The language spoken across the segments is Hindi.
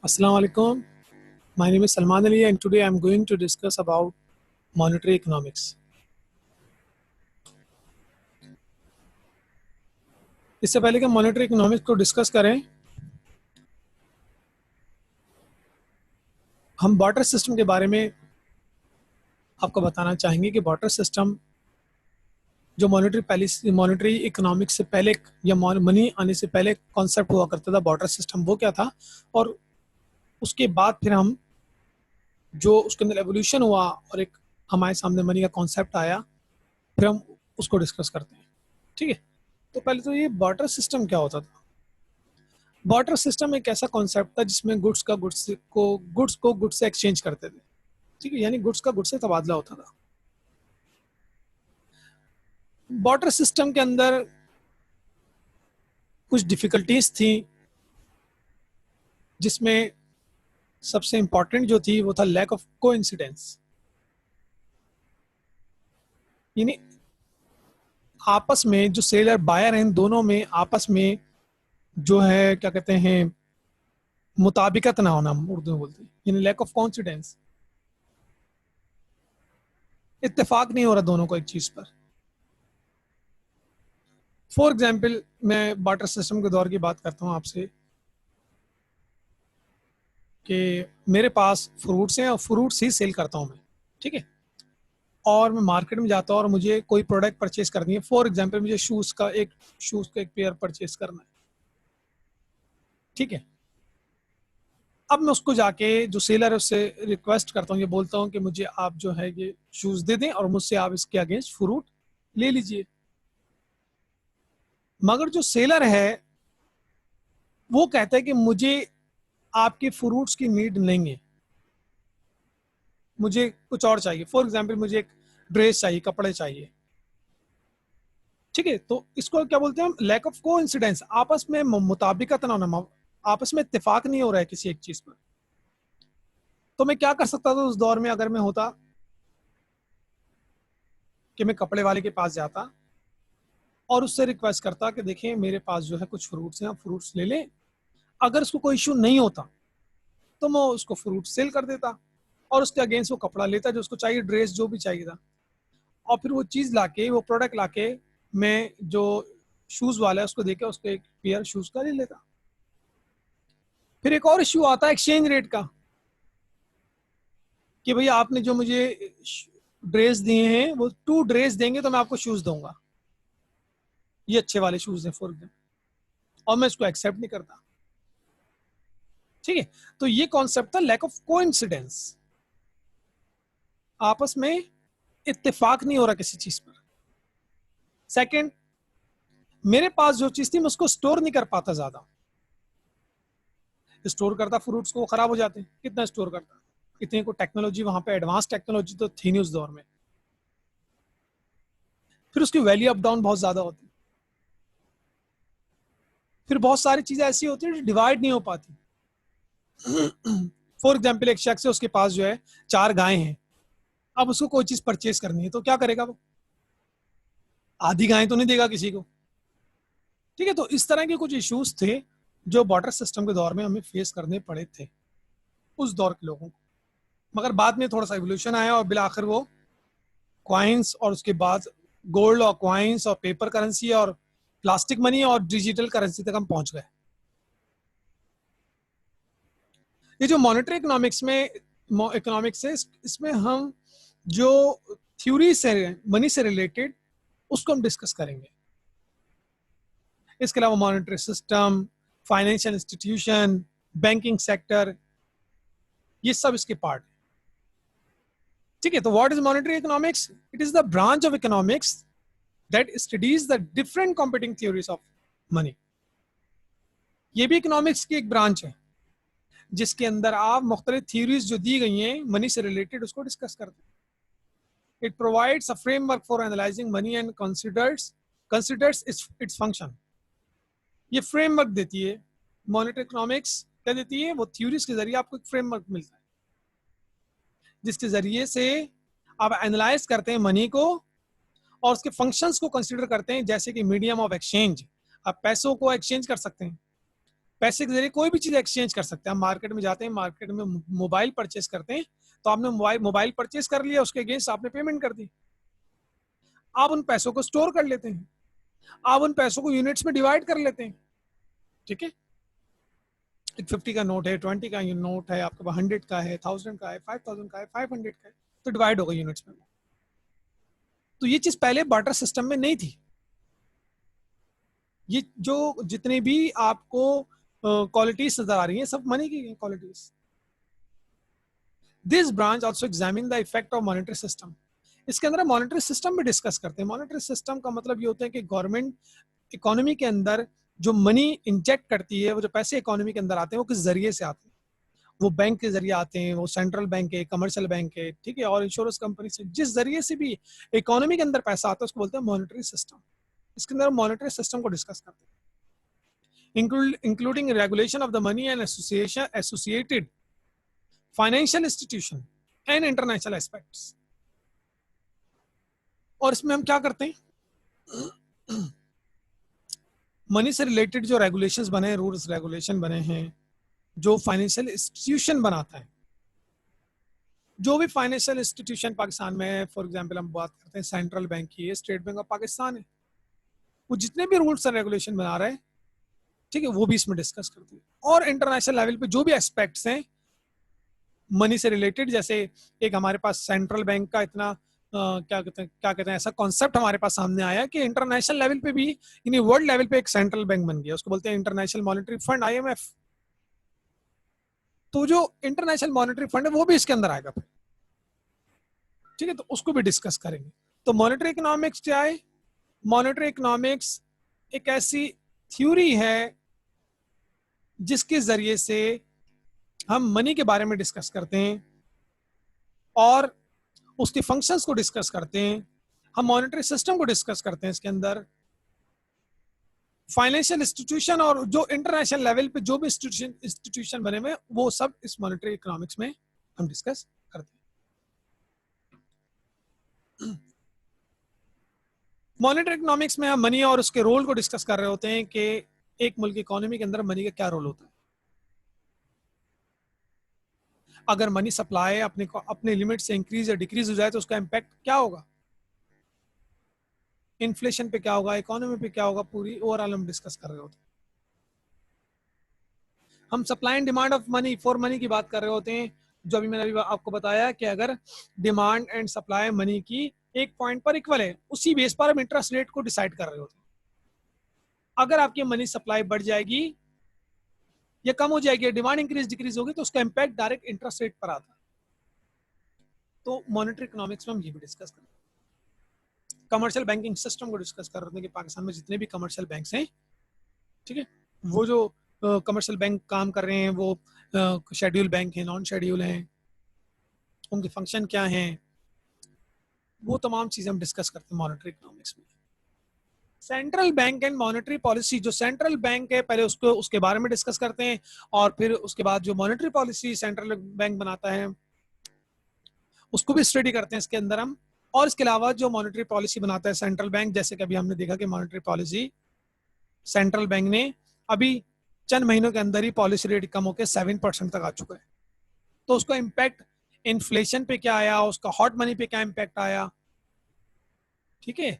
Assalamu alaikum. My name is Salman Ali, and today I'm going to discuss about monetary economics. इससे पहले कि मॉनेटरी इकोनॉमिक्स को डिस्कस करें, हम बार्टर सिस्टम के बारे में आपको बताना चाहेंगे कि बार्टर सिस्टम जो मॉनेटरी इकोनॉमिक्स से पहले या मनी आने से पहले कॉन्सेप्ट हुआ करता था, बार्टर सिस्टम वो क्या था, और उसके बाद फिर हम जो उसके अंदर एवोल्यूशन हुआ और एक हमारे सामने मनी का कॉन्सेप्ट आया, फिर हम उसको डिस्कस करते हैं। ठीक है, तो पहले तो ये बार्टर सिस्टम क्या होता था। बार्टर सिस्टम एक ऐसा कॉन्सेप्ट था जिसमें गुड्स को गुड्स से एक्सचेंज करते थे। ठीक है, यानी गुड्स का गुड्स से तबादला होता था। बार्टर सिस्टम के अंदर कुछ डिफिकल्टीज थी, जिसमें सबसे इंपॉर्टेंट जो थी वो था लैक ऑफ कोइंसिडेंस। यानी आपस में जो सेलर बायर हैं, दोनों में आपस में जो है क्या कहते हैं, मुताबिकत ना होना, हम उर्दू में बोलते हैं, यानी लैक ऑफ कॉन्फिडेंस। इत्तेफाक नहीं हो रहा दोनों को एक चीज पर। फॉर एग्जाम्पल, मैं बार्टर सिस्टम के दौर की बात करता हूँ आपसे कि मेरे पास फ्रूट्स हैं और फ्रूट्स ही सेल करता हूँ मैं। ठीक है, और मैं मार्केट में जाता हूँ और मुझे कोई प्रोडक्ट परचेज करनी है। फॉर एग्जाम्पल, मुझे शूज़ का एक पेयर परचेज करना है। ठीक है, अब मैं उसको जाके जो सेलर है उससे रिक्वेस्ट करता हूँ, ये बोलता हूँ कि मुझे आप जो है ये शूज़ दे दें और मुझसे आप इसके अगेंस्ट फ्रूट ले लीजिए। मगर जो सेलर है वो कहता है कि मुझे आपके फ्रूट्स की नीड नहीं है, मुझे कुछ और चाहिए। फॉर एग्जाम्पल, मुझे एक ड्रेस चाहिए, कपड़े चाहिए। ठीक है, तो इसको क्या बोलते हैं हम, लैक ऑफ कोइंसिडेंस। आपस में मुताबिकत ना होना, आपस में इत्तेफाक नहीं हो रहा है किसी एक चीज पर। तो मैं क्या कर सकता था उस दौर में, अगर मैं होता कि मैं कपड़े वाले के पास जाता और उससे रिक्वेस्ट करता कि देखिए मेरे पास जो है कुछ फ्रूट्स हैं, आप फ्रूट्स ले लें। अगर उसको कोई इशू नहीं होता तो मैं उसको फ्रूट सेल कर देता और उसके अगेंस्ट वो कपड़ा लेता जो उसको चाहिए, ड्रेस जो भी चाहिए था। और फिर वो चीज़ लाके, वो प्रोडक्ट लाके, मैं जो शूज़ वाला है उसको देके उसको एक पेयर शूज़ का ले लेता। फिर एक और इश्यू आता है एक्सचेंज रेट का, कि भैया आपने जो मुझे ड्रेस दिए हैं वो 2 ड्रेस देंगे तो मैं आपको शूज़ दूंगा, ये अच्छे वाले शूज़ हैं फॉर एग्जाम्पल, और मैं इसको एक्सेप्ट नहीं करता। ठीक है, तो ये कॉन्सेप्ट था लैक ऑफ कोइंसिडेंस। आपस में इत्तेफाक नहीं हो रहा किसी चीज पर। सेकंड, मेरे पास जो चीज थी मैं उसको स्टोर नहीं कर पाता, ज्यादा स्टोर करता फ्रूट्स को खराब हो जाते हैं। कितना स्टोर करता, इतनी को टेक्नोलॉजी वहां पे एडवांस टेक्नोलॉजी तो थी नहीं उस दौर में। फिर उसकी वैल्यू अप डाउन बहुत ज्यादा होती। फिर बहुत सारी चीजें ऐसी होती है जो डिवाइड नहीं हो पाती। फॉर एग्जाम्पल, एक शख्स है, उसके पास जो है 4 गायें हैं। अब उसको कोई चीज परचेज करनी है तो क्या करेगा वो, आधी गायें तो नहीं देगा किसी को। ठीक है, तो इस तरह के कुछ इश्यूज थे जो बार्टर सिस्टम के दौर में हमें फेस करने पड़े थे उस दौर के लोगों को। मगर बाद में थोड़ा सा एवोल्यूशन आया और बिल आखिर वो क्वाइंस, और उसके बाद गोल्ड और क्वाइंस और पेपर करेंसी और प्लास्टिक मनी और डिजिटल करेंसी तक हम पहुंच गए। ये जो मॉनेटरी इकोनॉमिक्स है, इसमें हम जो थ्योरी से, मनी से रिलेटेड, उसको हम डिस्कस करेंगे। इसके अलावा monetary system, financial institution, banking sector, ये सब इसके पार्ट है। ठीक है, तो what is monetary economics? It is the branch of economics that studies the different competing theories of money. ये भी इकोनॉमिक्स की एक ब्रांच है जिसके अंदर आप मुख्तलिफ थ्योरीज जो दी गई हैं मनी से रिलेटेड उसको डिस्कस करते हैं। It provides a framework for analysing money and considers its function. ये फ्रेमवर्क देती है मॉनेटरी इकोनॉमिक्स। क्या देती है? वो थ्योरीज के जरिए आपको एक फ्रेमवर्क मिलता है जिसके जरिए से आप एनालाइज करते हैं मनी को और उसके फंक्शंस को कंसीडर करते हैं, जैसे कि मीडियम ऑफ एक्सचेंज। आप पैसों को एक्सचेंज कर सकते हैं, पैसे के जरिए कोई भी चीज एक्सचेंज कर सकते हैं। हम मार्केट में जाते हैं, मार्केट में मोबाइल परचेस करते हैं, तो आपने मोबाइल परचेस कर लिया, उसके अगेंस्ट आपने पेमेंट कर दी, आप उन पैसों को स्टोर कर लेते हैं, आप उन पैसों को यूनिट्स में डिवाइड कर लेते हैं। ठीक है, 50 का नोट है, 20 का नोट है, आपके पास 100 का है, 1000 का है, 5000 का है, 500 का है, तो डिवाइड होगा यूनिट्स में। तो ये चीज पहले बार्टर सिस्टम में नहीं थी। ये जो जितने भी आपको क्वालिटीज नजर आ रही हैं, सब मनी की qualities. This branch also examine the effect of monetary system. इसके अंदर मॉनेटरी सिस्टम भी डिस्कस करते हैं। मॉनेटरी सिस्टम का मतलब ये होता है कि गवर्नमेंट इकोनॉमी के अंदर जो मनी इंजेक्ट करती है, वो जो पैसे इकोनॉमी के अंदर आते हैं, वो किस जरिए से आते हैं। वो बैंक के जरिए आते हैं, वो सेंट्रल बैंक है, कमर्शियल बैंक है, ठीक है, और इंश्योरेंस कंपनी से, जिस जरिए से भी इकोनॉमी के अंदर पैसा आता है उसको बोलते हैं मॉनेटरी सिस्टम। इसके अंदर मॉनेटरी सिस्टम को डिस्कस करते हैं, including regulation of the money and associated financial institution and international aspects. और इसमें हम क्या करते हैं, मनी से रिलेटेड जो रेगुलेशंस बने हैं, रूल्स रेगुलेशन बने हैं, जो फाइनेंशियल इंस्टीट्यूशन बनाता है, जो भी फाइनेंशियल इंस्टीट्यूशन पाकिस्तान में है, फॉर एग्जांपल हम बात करते हैं सेंट्रल बैंक की है, स्टेट बैंक ऑफ पाकिस्तान है, वो जितने भी रूल्स एंड रेगुलेशन बना रहे हैं, ठीक है, वो भी इसमें डिस्कस करते हैं। और इंटरनेशनल लेवल पे जो भी एस्पेक्ट्स हैं मनी से रिलेटेड, जैसे एक हमारे पास सेंट्रल बैंक का इतना क्या कहते हैं ऐसा कॉन्सेप्ट हमारे पास सामने आया कि इंटरनेशनल लेवल पे भी, यानी वर्ल्ड लेवल पे एक सेंट्रल बैंक बन गया, उसको बोलते हैं इंटरनेशनल मॉनेटरी फंड, IMF। तो जो इंटरनेशनल मॉनेटरी फंड है वो भी इसके अंदर आएगा, ठीक है, तो उसको भी डिस्कस करेंगे। तो मॉनेटरी इकोनॉमिक्स क्या है? मॉनेटरी इकोनॉमिक्स एक ऐसी थ्योरी है जिसके जरिए से हम मनी के बारे में डिस्कस करते हैं और उसके फंक्शंस को डिस्कस करते हैं, हम मॉनेटरी सिस्टम को डिस्कस करते हैं, इसके अंदर फाइनेंशियल इंस्टीट्यूशन और जो इंटरनेशनल लेवल पे जो भी इंस्टीट्यूशन बने हुए वो सब इस मॉनेटरी इकोनॉमिक्स में हम डिस्कस करते हैं। मॉनेटरी इकोनॉमिक्स में हम मनी और उसके रोल को डिस्कस कर रहे होते हैं कि एक मुल्क की इकोनॉमी के अंदर मनी का क्या रोल होता है। अगर मनी सप्लाई अपने लिमिट से इंक्रीज या डिक्रीज हो जाए तो उसका इम्पैक्ट क्या होगा, इन्फ्लेशन पे क्या होगा, इकोनॉमी पे क्या होगा, पूरी ओवरऑल हम डिस्कस कर रहे होते हैं। हम supply and demand of money for money की बात कर रहे होते हैं, जो अभी मैंने अभी आपको बताया कि अगर डिमांड एंड सप्लाई मनी की एक पॉइंट पर इक्वल है, उसी बेस पर हम इंटरेस्ट रेट को डिसाइड कर रहे होते हैं। अगर आपकी मनी सप्लाई बढ़ जाएगी या कम हो जाएगी, डिमांड इंक्रीज डिक्रीज होगी, तो उसका इम्पैक्ट डायरेक्ट इंटरेस्ट रेट पर आता है। तो मॉनेटरी इकोनॉमिक्स में हम ये भी डिस्कस करें। कमर्शियल बैंकिंग सिस्टम को डिस्कस कर रहे थे कि पाकिस्तान में जितने भी कमर्शियल बैंक्स हैं, ठीक है, वो जो कमर्शियल बैंक काम कर रहे हैं वो शेड्यूल बैंक हैं, नॉन शेड्यूल हैं, उनके फंक्शन क्या हैं, वो तमाम चीज़ें हम डिस्कस करते हैं मॉनेटरी इकोनॉमिक्स में। Central bank and monetary policy, जो सेंट्रल बैंक है पहले उसके बारे में डिस्कस करते हैं, और फिर उसके बाद जो मॉनेटरी पॉलिसी सेंट्रल बैंक बनाता है उसको भी स्टडी करते हैं इसके अंदर हम। और इसके अलावा जो मॉनेटरी पॉलिसी बनाता है सेंट्रल बैंक, जैसे कि अभी हमने देखा कि मॉनेटरी पॉलिसी सेंट्रल बैंक ने अभी चंद महीनों के अंदर ही पॉलिसी रेट कम होकर 7% तक आ चुका है, तो उसका इम्पैक्ट इन्फ्लेशन पे क्या आया, उसका हॉट मनी पे क्या इम्पैक्ट आया, ठीक है,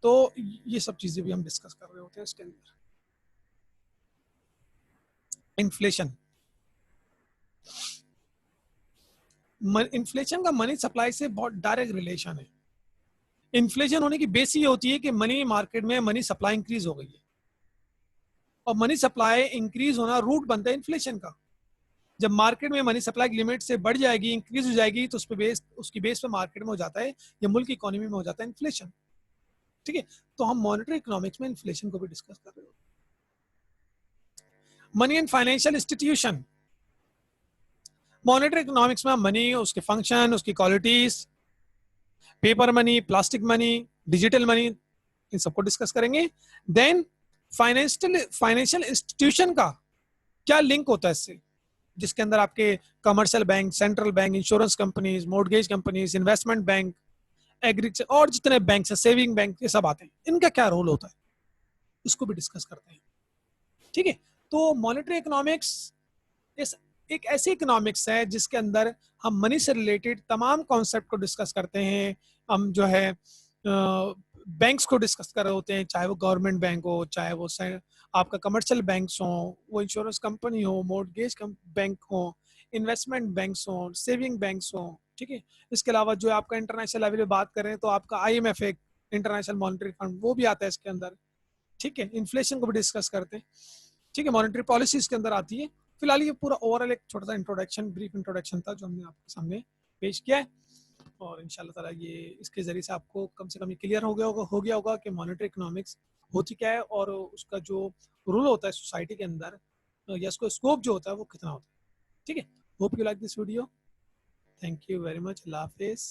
तो ये सब चीजें भी हम डिस्कस कर रहे होते हैं इसके अंदर। इन्फ्लेशन, इन्फ्लेशन का मनी सप्लाई से बहुत डायरेक्ट रिलेशन है। इन्फ्लेशन होने की बेस ये होती है कि मनी मार्केट में मनी सप्लाई इंक्रीज हो गई है, और मनी सप्लाई इंक्रीज होना रूट बनता है इन्फ्लेशन का। जब मार्केट में मनी सप्लाई की लिमिट से बढ़ जाएगी, इंक्रीज हो जाएगी, तो उसकी बेस पे मार्केट में हो जाता है या मुल्क की इकोनॉमी में हो जाता है इन्फ्लेशन, ठीक है। तो हम मॉनेटरी इकोनॉमिक्स में इन्फ्लेशन को भी डिस्कस कर रहे हो। Money and financial institution, monetary economics में हम मनी, उसके फंक्शन, उसकी qualities, paper money, plastic money, digital money, इन सबको डिस्कस करेंगे। देन फाइनेंशियल इंस्टीट्यूशन का क्या लिंक होता है इससे, जिसके अंदर आपके commercial bank, central bank, insurance companies, mortgage companies, investment bank, agriculture और जितने बैंक हैं, सेविंग बैंक, ये सब आते हैं, इनका क्या रोल होता है, इसको भी डिस्कस करते हैं, ठीक है। तो मॉनेटरी इकोनॉमिक्स इस एक ऐसी इकोनॉमिक्स है जिसके अंदर हम मनी से रिलेटेड तमाम कॉन्सेप्ट को डिस्कस करते हैं। हम जो है बैंक्स को डिस्कस कर रहे होते हैं, चाहे वो गवर्नमेंट बैंक हो, चाहे वो आपका कमर्शियल बैंक्स हो, वो इंश्योरेंस कंपनी हो, मॉर्गेज बैंक हो, इन्वेस्टमेंट बैंक्स हो, सेविंग बैंक्स हो। ठीक है, इसके अलावा जो आपका इंटरनेशनल लेवल पे बात करें तो आपका IMF एक इंटरनेशनल मॉनेटरी फंड वो भी आता है इसके अंदर। ठीक है, इन्फ्लेशन को भी डिस्कस करते हैं। ठीक है, मॉनेटरी पॉलिसी इसके अंदर आती है। फिलहाल ये पूरा ओवरऑल एक छोटा सा इंट्रोडक्शन, ब्रीफ इंट्रोडक्शन था जो हमने आपके सामने पेश किया है, और इंशाल्लाह ताला ये इसके जरिए से आपको कम से कम ये क्लियर हो गया होगा कि मॉनेटरी इकोनॉमिक्स होती क्या है और उसका जो रोल होता है सोसाइटी के अंदर या उसका स्कोप जो होता है वो कितना होता है। ठीक है, hope you like this video. Thank you very much. अल्लाह हाफिज़।